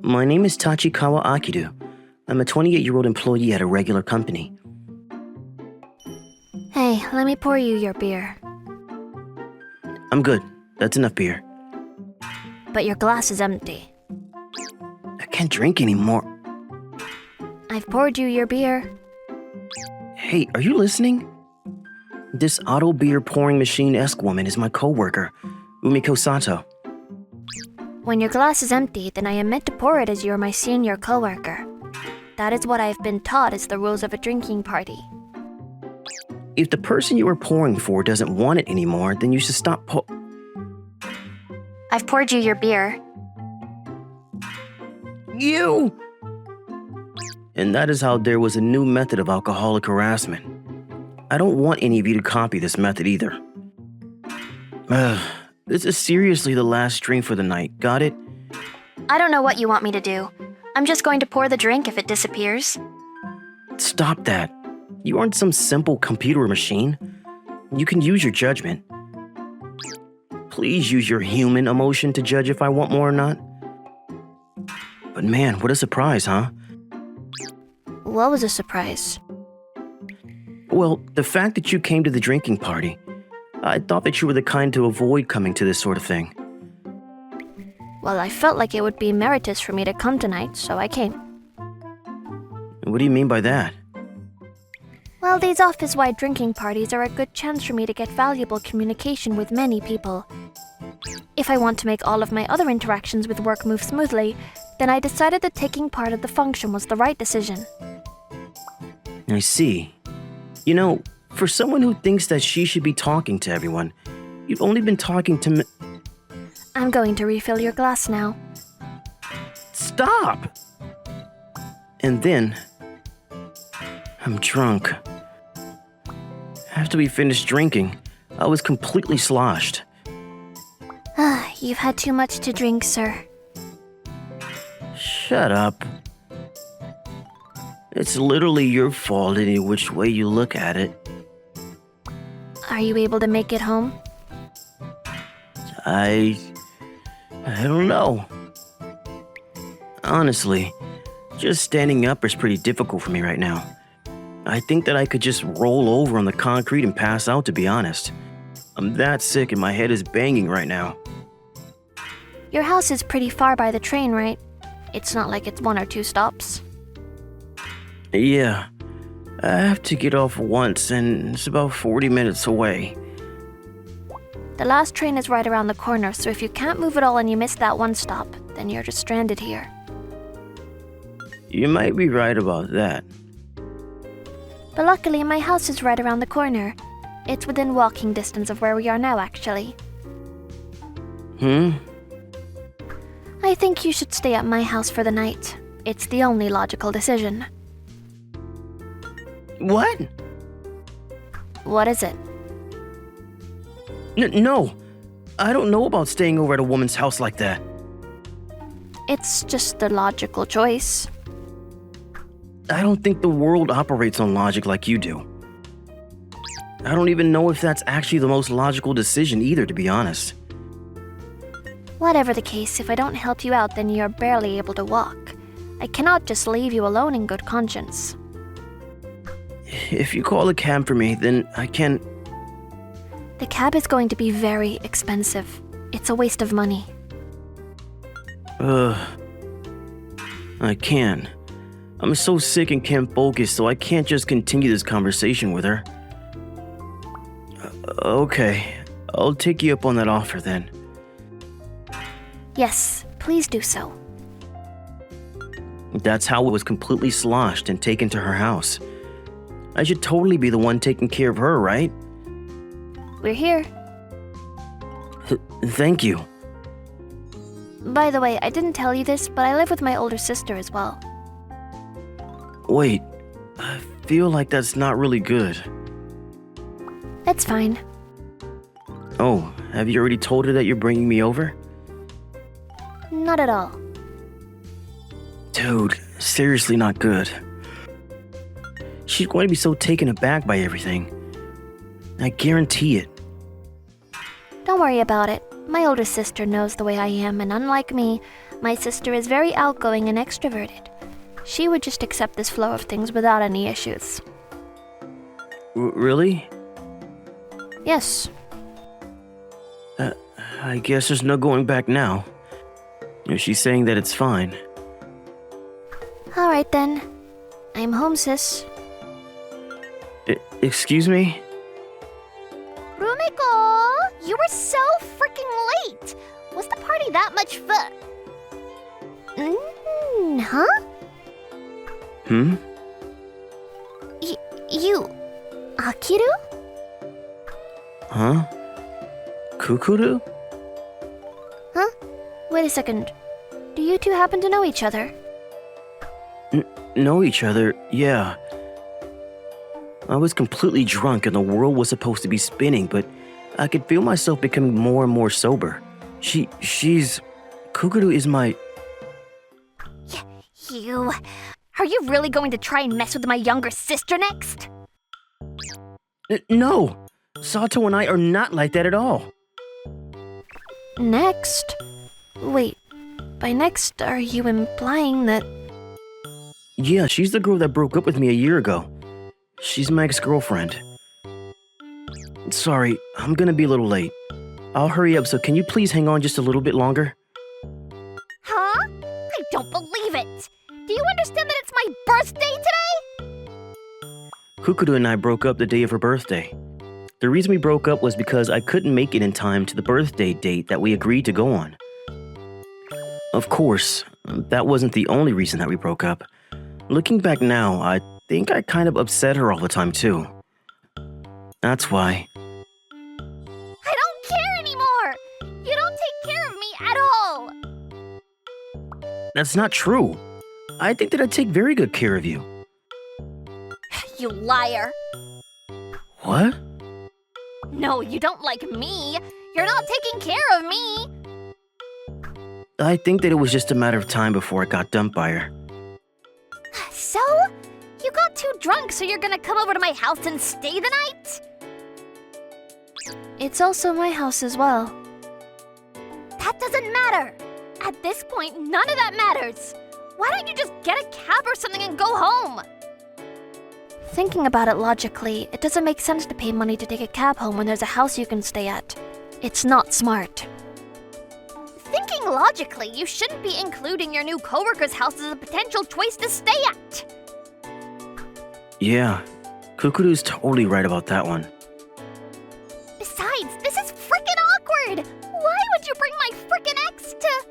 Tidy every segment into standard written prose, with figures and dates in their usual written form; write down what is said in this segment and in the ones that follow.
My name is Tachikawa Akidu. I'm a 28-year-old employee at a regular company. Hey, let me pour you your beer. I'm good. That's enough beer. But your glass is empty. I can't drink anymore. I've poured you your beer. Hey, are you listening? This auto beer pouring machine-esque woman is my coworker, Umiko Sato. When your glass is empty, then I am meant to pour it as you are my senior coworker. That is what I've been taught is the rules of a drinking party. If the person you are pouring for doesn't want it anymore, then you should stop I've poured you your beer. You! And that is how there was a new method of alcoholic harassment. I don't want any of you to copy this method either. This is seriously the last drink for the night, got it? I don't know what you want me to do. I'm just going to pour the drink if it disappears. Stop that. You aren't some simple computer machine. You can use your judgment. Please use your human emotion to judge if I want more or not. But man, what a surprise, huh? What was a surprise? Well, the fact that you came to the drinking party. I thought that you were the kind to avoid coming to this sort of thing. Well, I felt like it would be meritorious for me to come tonight, so I came. What do you mean by that? Well, these office-wide drinking parties are a good chance for me to get valuable communication with many people. If I want to make all of my other interactions with work move smoothly, then I decided that taking part of the function was the right decision. I see. You know, for someone who thinks that she should be talking to everyone, you've only been talking to me. I'm going to refill your glass now. Stop! And then, I'm drunk. After we finished drinking, I was completely sloshed. You've had too much to drink, sir. Shut up. It's literally your fault any which way you look at it. Are you able to make it home? I don't know. Honestly, just standing up is pretty difficult for me right now. I think that I could just roll over on the concrete and pass out, to be honest. I'm that sick and my head is banging right now. Your house is pretty far by the train, right? It's not like it's 1 or 2 stops. Yeah, I have to get off once and it's about 40 minutes away. The last train is right around the corner, so if you can't move at all and you miss that one stop, then you're just stranded here. You might be right about that. But luckily, my house is right around the corner. It's within walking distance of where we are now, actually. I think you should stay at my house for the night. It's the only logical decision. What? What is it? No, I don't know about staying over at a woman's house like that. It's just the logical choice. I don't think the world operates on logic like you do. I don't even know if that's actually the most logical decision either, to be honest. Whatever the case, if I don't help you out, then you're barely able to walk. I cannot just leave you alone in good conscience. If you call a cab for me, then I can... The cab is going to be very expensive. It's a waste of money. I can. I'm so sick and can't focus, so I can't just continue this conversation with her. Okay, I'll take you up on that offer then. Yes, please do so. That's how it was completely sloshed and taken to her house. I should totally be the one taking care of her, right? We're here. Thank you. By the way, I didn't tell you this, but I live with my older sister as well. Wait, I feel like that's not really good. It's fine. Oh, have you already told her that you're bringing me over? Not at all. Dude, seriously not good. She's going to be so taken aback by everything. I guarantee it. Don't worry about it. My older sister knows the way I am, and unlike me, My sister is very outgoing and extroverted. She would just accept this flow of things without any issues. Really? Yes. I guess there's no going back now. She's saying that it's fine. Alright then. I'm home, sis. Excuse me? Rumiko, you were so freaking late. Was the party that much fun? Huh? Hmm? You... Akiru? Huh? Kukuru? Huh? Wait a second. Do you two happen to know each other? Know each other? Yeah. I was completely drunk and the world was supposed to be spinning, but I could feel myself becoming more and more sober. She's... Kukuru is my... You... Are you really going to try and mess with my younger sister next? No! Sato and I are not like that at all. Next? Wait, by next, are you implying that... Yeah, she's the girl that broke up with me a year ago. She's my ex-girlfriend. Sorry, I'm gonna be a little late. I'll hurry up, so can you please hang on just a little bit longer? Huh? I don't believe it! Do you understand that it's my birthday today? Kukuru and I broke up the day of her birthday. The reason we broke up was because I couldn't make it in time to the birthday date that we agreed to go on. Of course, that wasn't the only reason that we broke up. Looking back now, I think I kind of upset her all the time too. That's why. I don't care anymore! You don't take care of me at all! That's not true. I think that I take very good care of you. You liar! What? No, you don't like me! You're not taking care of me! I think that it was just a matter of time before I got dumped by her. So? You got too drunk, so you're gonna come over to my house and stay the night? It's also my house as well. That doesn't matter! At this point, none of that matters! Why don't you just get a cab or something and go home? Thinking about it logically, it doesn't make sense to pay money to take a cab home when there's a house you can stay at. It's not smart. Thinking logically, you shouldn't be including your new coworker's house as a potential choice to stay at! Yeah, Kukuru's totally right about that one. Besides, this is freaking awkward! Why would you bring my freaking ex to...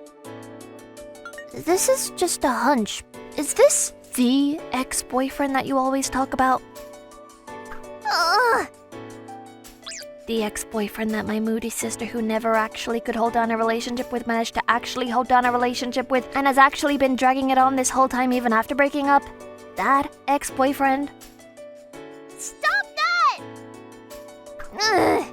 This is just a hunch. Is this the ex-boyfriend that you always talk about? Ugh! The ex-boyfriend that my moody sister who never actually could hold down a relationship with managed to actually hold down a relationship with and has actually been dragging it on this whole time even after breaking up? That ex-boyfriend? Stop that! Ugh.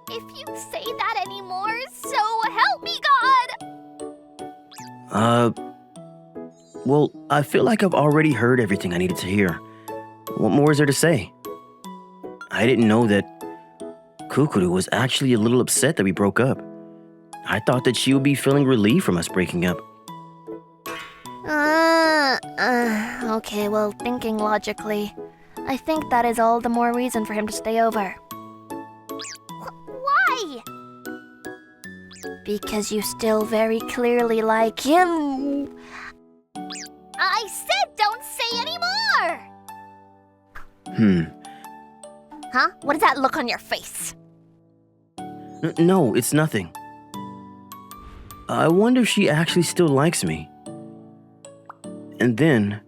If you say that anymore, so help me God! Well, I feel like I've already heard everything I needed to hear. What more is there to say? I didn't know that Kukuru was actually a little upset that we broke up. I thought that she would be feeling relief from us breaking up. Okay, well, thinking logically, I think that is all the more reason for him to stay over. Why? Because you still very clearly like him. I said don't say anymore! Huh? What is that look on your face? No, it's nothing. I wonder if she actually still likes me. And then...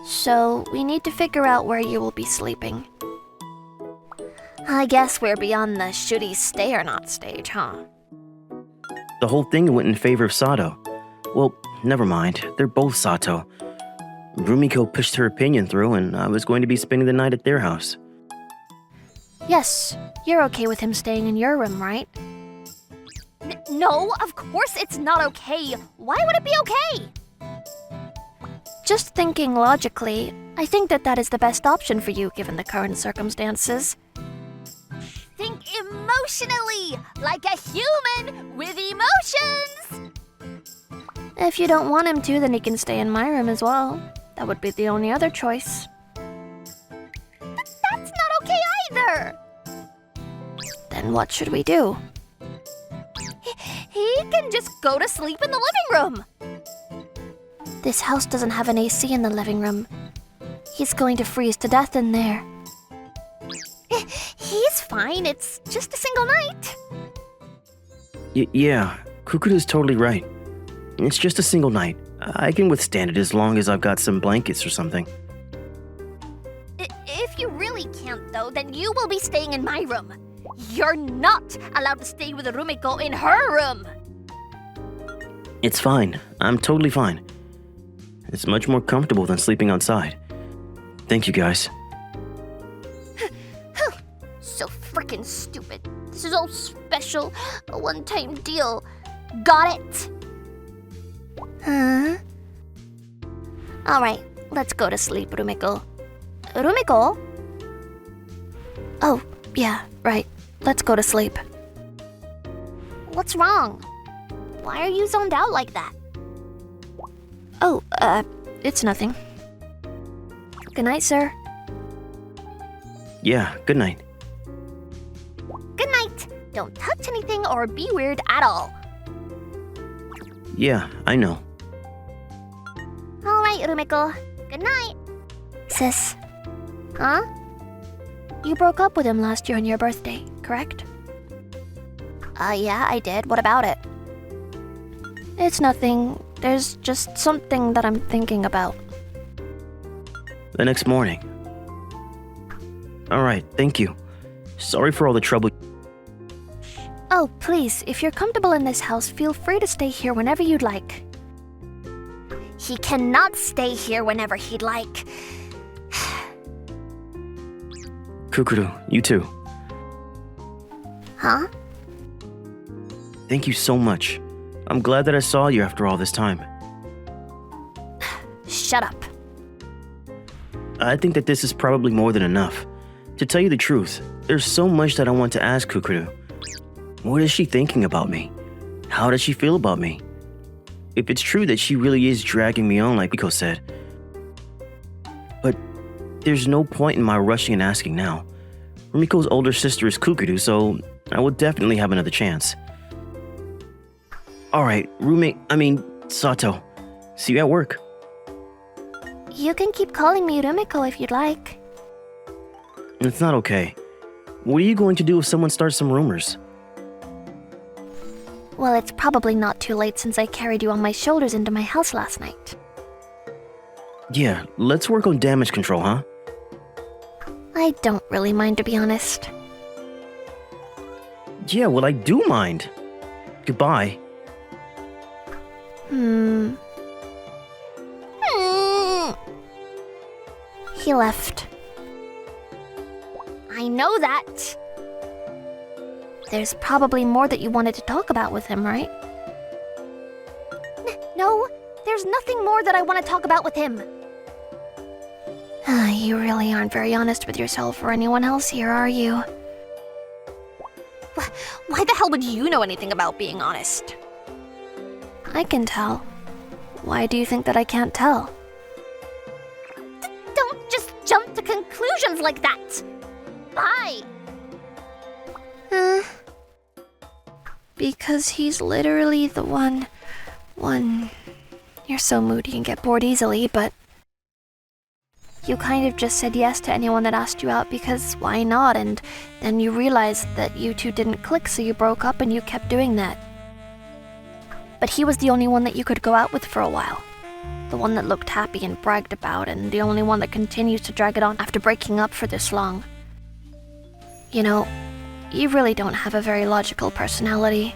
So, we need to figure out where you will be sleeping. I guess we're beyond the should he stay or not stage, huh? The whole thing went in favor of Sato. Well, never mind. They're both Sato. Rumiko pushed her opinion through and I was going to be spending the night at their house. Yes, you're okay with him staying in your room, right? No, of course it's not okay. Why would it be okay? Just thinking logically, I think that is the best option for you given the current circumstances. Think emotionally, like a human with emotions. If you don't want him to, then he can stay in my room as well. That would be the only other choice. That's not okay either. Then what should we do? He can just go to sleep in the living room. This house doesn't have an AC in the living room. He's going to freeze to death in there. He's fine. It's just a single night. Yeah, Kukuru's totally right. It's just a single night. I can withstand it as long as I've got some blankets or something. If you really can't, though, then you will be staying in my room. You're not allowed to stay with Rumiko in her room. It's fine. I'm totally fine. It's much more comfortable than sleeping outside. Thank you, guys. So frickin' stupid. This is all special. A one-time deal. Got it? Huh? Alright, let's go to sleep, Rumiko. Rumiko? Oh, yeah, right. Let's go to sleep. What's wrong? Why are you zoned out like that? Oh, it's nothing. Good night, sir. Yeah, good night. Good night. Don't touch anything or be weird at all. Yeah, I know. Alright, Rumiko. Good night. Sis, Huh? you broke up with him last year on your birthday, correct? Yeah, I did. What about it? It's nothing. There's just something that I'm thinking about. The next morning. Alright, thank you. Sorry for all the trouble. Oh, please, if you're comfortable in this house, feel free to stay here whenever you'd like. He cannot stay here whenever he'd like. Kukuru, you too. Huh? Thank you so much. I'm glad that I saw you after all this time. Shut up. I think that this is probably more than enough. To tell you the truth, there's so much that I want to ask Kukuru. What is she thinking about me? How does she feel about me? If it's true that she really is dragging me on like Miko said. But there's no point in my rushing and asking now. Rumiko's older sister is Kukuru, so I will definitely have another chance. Alright, Sato. See you at work. You can keep calling me Rumiko if you'd like. It's not okay. What are you going to do if someone starts some rumors? Well, it's probably not too late since I carried you on my shoulders into my house last night. Yeah, let's work on damage control, huh? I don't really mind, to be honest. Yeah, well, I do mind. Goodbye. Hmm. He left. I know that. There's probably more that you wanted to talk about with him, right? No, there's nothing more that I want to talk about with him. You really aren't very honest with yourself or anyone else here, are you? Why the hell would you know anything about being honest? I can tell. Why do you think that I can't tell? Don't just jump to conclusions like that. Bye. Because he's literally the one... You're so moody and get bored easily, but... You kind of just said yes to anyone that asked you out because why not? And then you realized that you two didn't click, so you broke up and you kept doing that. But he was the only one that you could go out with for a while. The one that looked happy and bragged about, and the only one that continues to drag it on after breaking up for this long. You know, you really don't have a very logical personality.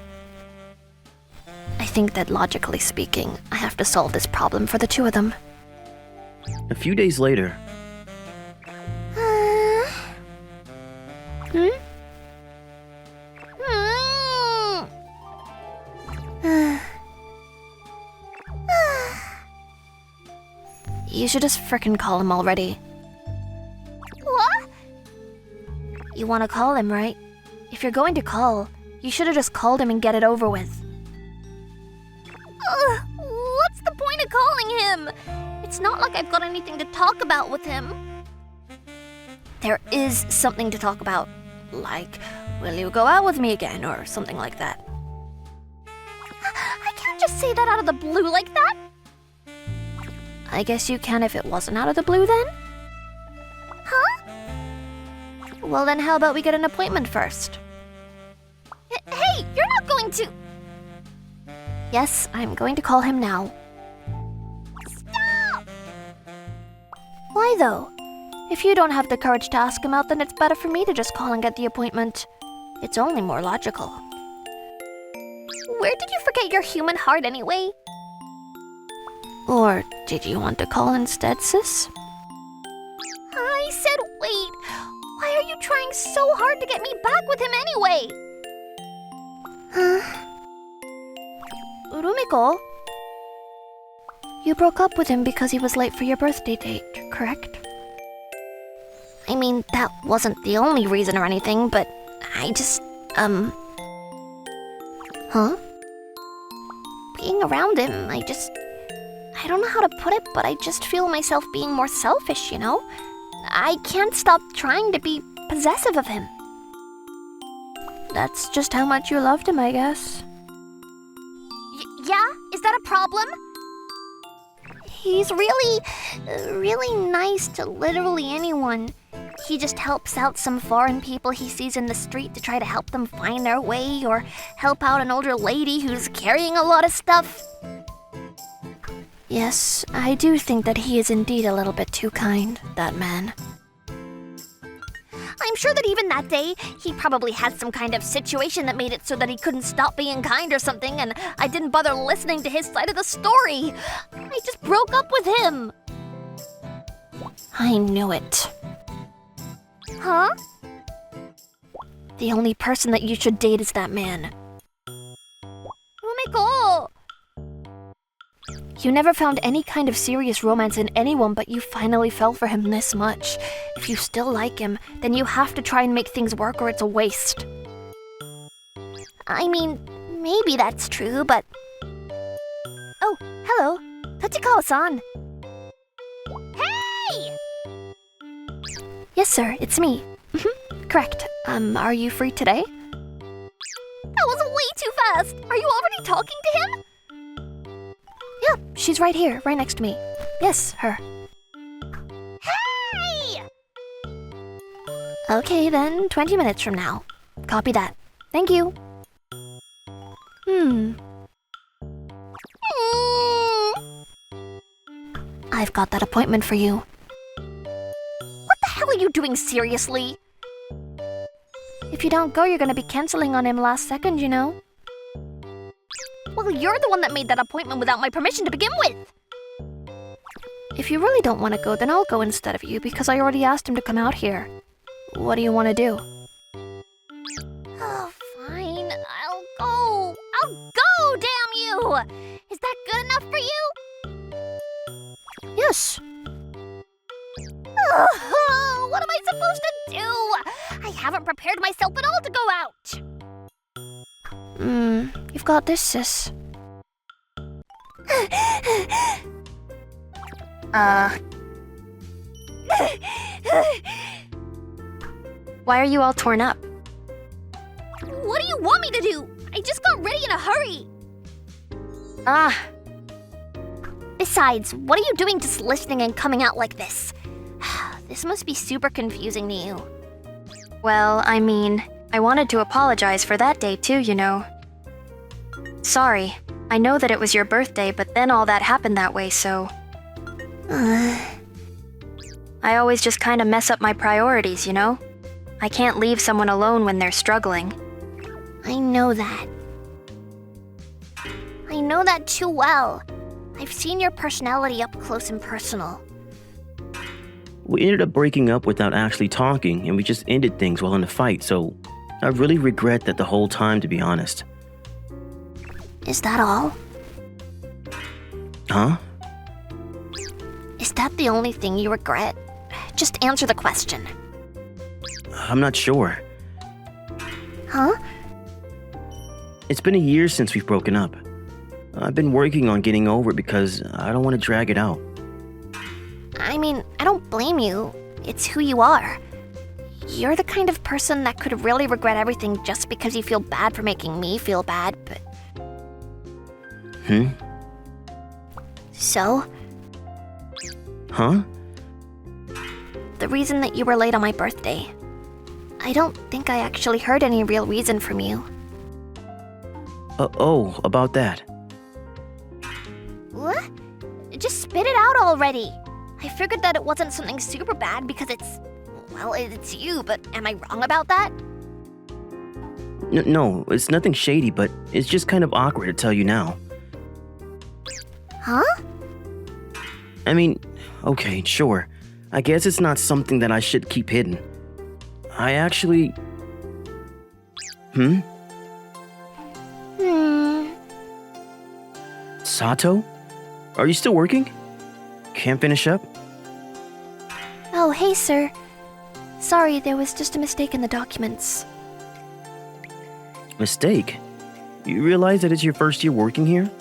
I think that logically speaking, I have to solve this problem for the two of them. A few days later, You should just frickin' call him already. What? You wanna call him, right? If you're going to call, you should have just called him and get it over with. What's the point of calling him? It's not like I've got anything to talk about with him. There is something to talk about. Like, will you go out with me again, or something like that. I can't just say that out of the blue like that. I guess you can if it wasn't out of the blue then? Huh? Well then how about we get an appointment first? Hey, you're not going to... Yes, I'm going to call him now. Stop! Why though? If you don't have the courage to ask him out, then it's better for me to just call and get the appointment. It's only more logical. Where did you forget your human heart anyway? Or did you want to call instead, sis? I said wait. Why are you trying so hard to get me back with him anyway? Rumiko? You broke up with him because he was late for your birthday date, correct? I mean, that wasn't the only reason or anything, but I just, Huh? being around him, I don't know how to put it, but I just feel myself being more selfish, you know? I can't stop trying to be possessive of him. That's just how much you loved him, I guess. Yeah? Is that a problem? He's really nice to literally anyone. He just helps out some foreign people he sees in the street to try to help them find their way, or help out an older lady who's carrying a lot of stuff. Yes, I do think that he is indeed a little bit too kind, that man. I'm sure that even that day, he probably had some kind of situation that made it so that he couldn't stop being kind or something, and I didn't bother listening to his side of the story. I just broke up with him. I knew it. Huh? The only person that you should date is that man. Rumiko! You never found any kind of serious romance in anyone, but you finally fell for him this much. If you still like him, then you have to try and make things work or it's a waste. I mean, maybe that's true, but... Oh, hello. Tachikawa-san. Hey! Yes, sir, it's me. Correct. Are you free today? That was way too fast. Are you already talking to him? Yeah, she's right here, right next to me. Yes, her. Hey! Okay, then 20 minutes from now. Copy that. Thank you. I've got that appointment for you. What the hell are you doing seriously? If you don't go, you're gonna be canceling on him last second, you know? Well, you're the one that made that appointment without my permission to begin with. If you really don't want to go, then I'll go instead of you because I already asked him to come out here. What do you want to do? Oh, fine. I'll go. I'll go, damn you! Is that good enough for you? Yes. Oh, what am I supposed to do? I haven't prepared myself at all to go out. You've got this, sis. Why are you all torn up? What do you want me to do? I just got ready in a hurry. Besides, what are you doing just listening and coming out like this? This must be super confusing to you. Well, I mean, I wanted to apologize for that day too, you know. Sorry. I know that it was your birthday, but then all that happened that way, so... I always just kind of mess up my priorities, you know? I can't leave someone alone when they're struggling. I know that. I know that too well. I've seen your personality up close and personal. We ended up breaking up without actually talking, and we just ended things while in a fight, so I really regret that the whole time, to be honest. Is that all? Huh? Is that the only thing you regret? Just answer the question. I'm not sure. Huh? It's been a year since we've broken up. I've been working on getting over it because I don't want to drag it out. I mean, I don't blame you. It's who you are. You're the kind of person that could really regret everything just because you feel bad for making me feel bad, but... So? Huh? The reason that you were late on my birthday. I don't think I actually heard any real reason from you. Oh, about that. What? Just spit it out already. I figured that it wasn't something super bad because it's you, but am I wrong about that? No, it's nothing shady, but it's just kind of awkward to tell you now. Huh? I mean, okay, sure. I guess it's not something that I should keep hidden. I actually... Sato? Are you still working? Can't finish up? Oh, hey, sir. Sorry, there was just a mistake in the documents. Mistake? You realize that it's your first year working here?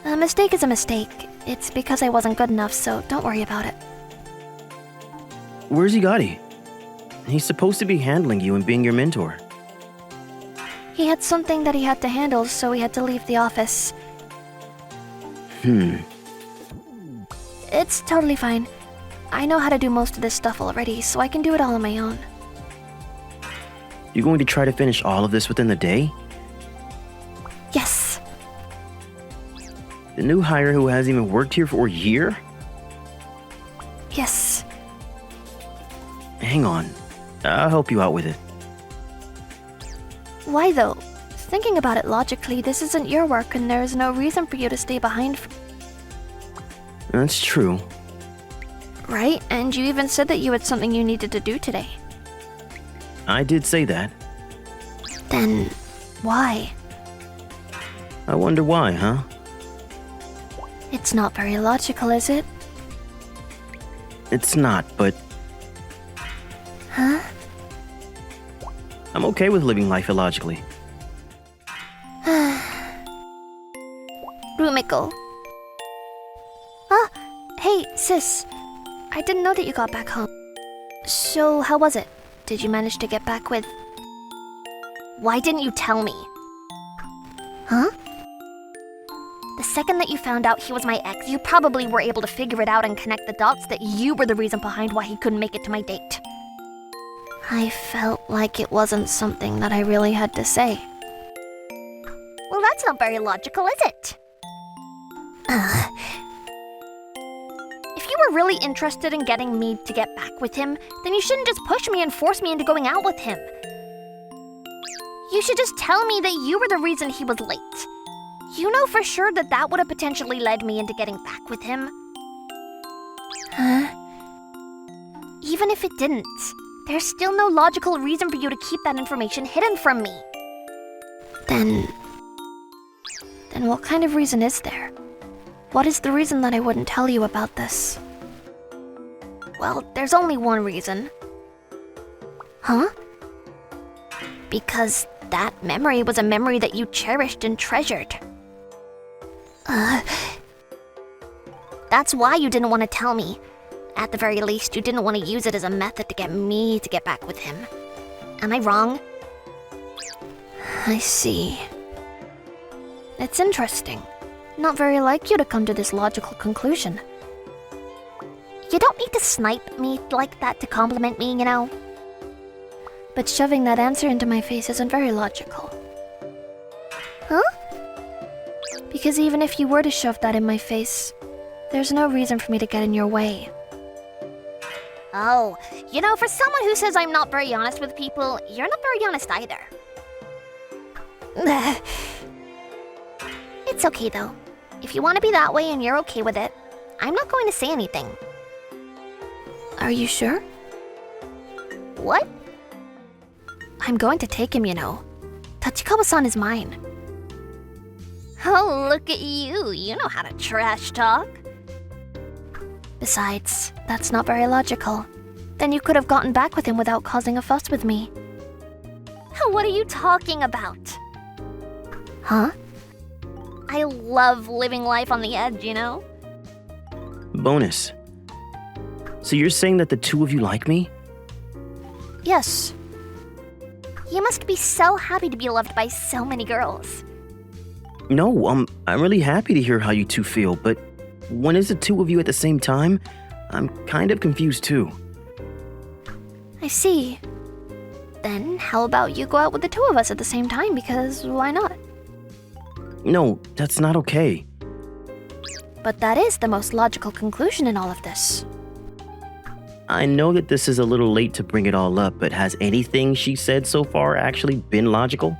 A mistake is a mistake. It's because I wasn't good enough, so don't worry about it. Where's Higari? He's supposed to be handling you and being your mentor. He had something that he had to handle, so he had to leave the office. It's totally fine. I know how to do most of this stuff already, so I can do it all on my own. You're going to try to finish all of this within the day? Yes. The new hire who hasn't even worked here for a year? Yes. Hang on. I'll help you out with it. Why though? Thinking about it logically, this isn't your work and there is no reason for you to stay behind. That's true. Right? And you even said that you had something you needed to do today. I did say that. Then, why? I wonder why, huh? It's not very logical, is it? It's not, but Huh? I'm okay with living life illogically. Rumiko. Ah, hey, sis. I didn't know that you got back home. So, how was it? Did you manage to get back with... Why didn't you tell me? Huh? The second that you found out he was my ex, you probably were able to figure it out and connect the dots that you were the reason behind why he couldn't make it to my date. I felt like it wasn't something that I really had to say. Well, that's not very logical, is it? If you were really interested in getting me to get back with him, then you shouldn't just push me and force me into going out with him. You should just tell me that you were the reason he was late. You know for sure that that would have potentially led me into getting back with him. Huh? Even if it didn't, there's still no logical reason for you to keep that information hidden from me. Then what kind of reason is there? What is the reason that I wouldn't tell you about this? Well, there's only one reason. Huh? Because that memory was a memory that you cherished and treasured. That's why you didn't want to tell me. At the very least, you didn't want to use it as a method to get me to get back with him. Am I wrong? I see. It's interesting. Not very like you to come to this logical conclusion. You don't need to snipe me like that to compliment me, you know? But shoving that answer into my face isn't very logical. Huh? Because even if you were to shove that in my face, there's no reason for me to get in your way. Oh, you know, for someone who says I'm not very honest with people, you're not very honest either. It's okay though. If you want to be that way and you're okay with it, I'm not going to say anything. Are you sure? What? I'm going to take him, you know. Tachikawa-san is mine. Oh, look at you. You know how to trash talk. Besides, that's not very logical. Then you could have gotten back with him without causing a fuss with me. What are you talking about? Huh? I love living life on the edge, you know? Bonus. So you're saying that the two of you like me? Yes. You must be so happy to be loved by so many girls. No, I'm really happy to hear how you two feel, but when it's the two of you at the same time, I'm kind of confused too. I see. Then how about you go out with the two of us at the same time, because why not? No, that's not okay. But that is the most logical conclusion in all of this. I know that this is a little late to bring it all up, but has anything she said so far actually been logical?